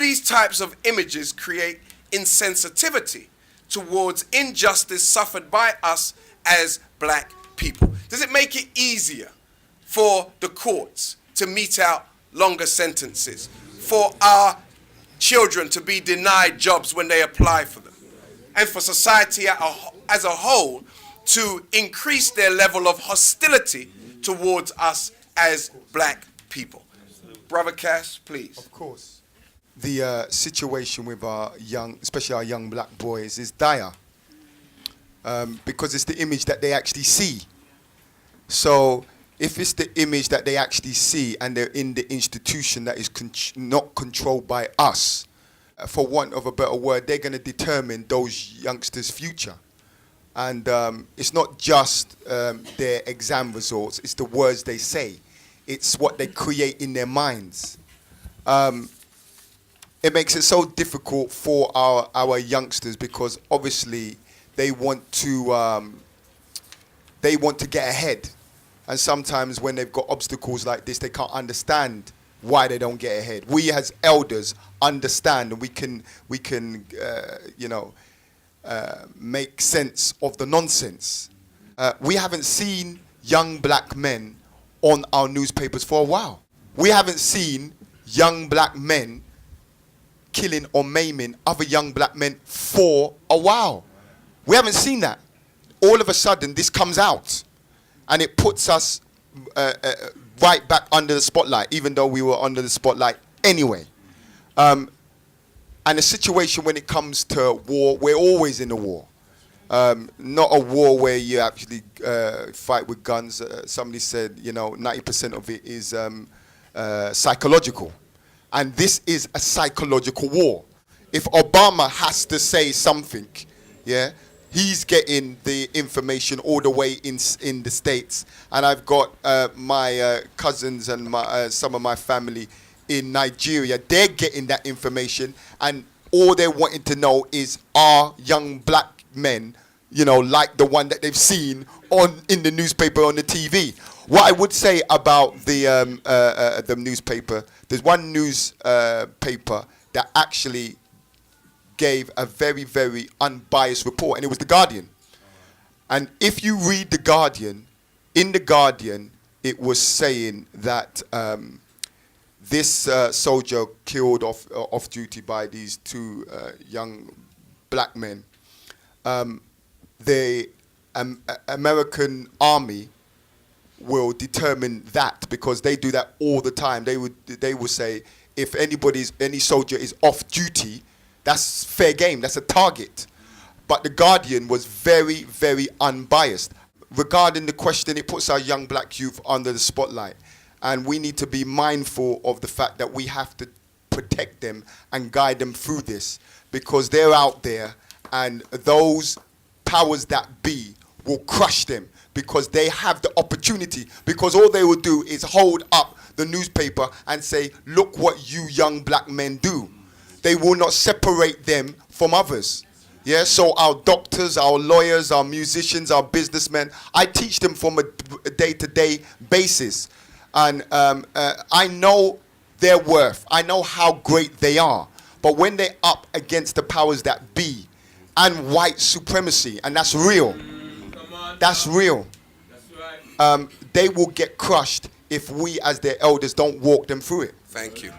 these types of images create insensitivity towards injustice suffered by us as black people? Does it make it easier for the courts to mete out longer sentences, for our children to be denied jobs when they apply for them, and for society as a whole to increase their level of hostility towards us as black people? Brother Cass, please. Of course. The situation with our young, especially our young black boys, is dire because it's the image that they actually see. So if it's the image that they actually see and they're in the institution that is not controlled by us, for want of a better word, they're going to determine those youngsters' future. And it's not just their exam results, it's the words they say. It's what they create in their minds. It makes it so difficult for our youngsters because obviously they want to get ahead. And sometimes when they've got obstacles like this, they can't understand why they don't get ahead. We as elders understand, and we can make sense of the nonsense. We haven't seen young black men on our newspapers for a while. We haven't seen young black men killing or maiming other young black men for a while. We haven't seen that. All of a sudden, this comes out. And it puts us right back under the spotlight, even though we were under the spotlight anyway. And the situation when it comes to war, we're always in a war. Not a war where you actually fight with guns. Somebody said, 90% of it is psychological. And this is a psychological war. If Obama has to say something, he's getting the information all the way in the States. And I've got my cousins and some of my family in Nigeria. They're getting that information. And all they're wanting to know is, are young black men, like the one that they've seen in the newspaper, on the TV? What I would say about the newspaper, there's one newspaper that actually gave a very, very unbiased report, and it was The Guardian. And if you read The Guardian, in The Guardian, it was saying that this soldier killed off duty by these two young black men, the American army will determine that, because they do that all the time. They would say, if any soldier is off duty, that's fair game, that's a target. But The Guardian was very, very unbiased. Regarding the question, it puts our young black youth under the spotlight. And we need to be mindful of the fact that we have to protect them and guide them through this, because they're out there and those powers that be will crush them, because they have the opportunity, because all they will do is hold up the newspaper and say, look what you young black men do. They will not separate them from others. Yeah, so our doctors, our lawyers, our musicians, our businessmen, I teach them from a day-to-day basis. And I know their worth. I know how great they are. But when they're up against the powers that be and white supremacy, and that's real. That's real. They will get crushed if we as their elders don't walk them through it. Thank you.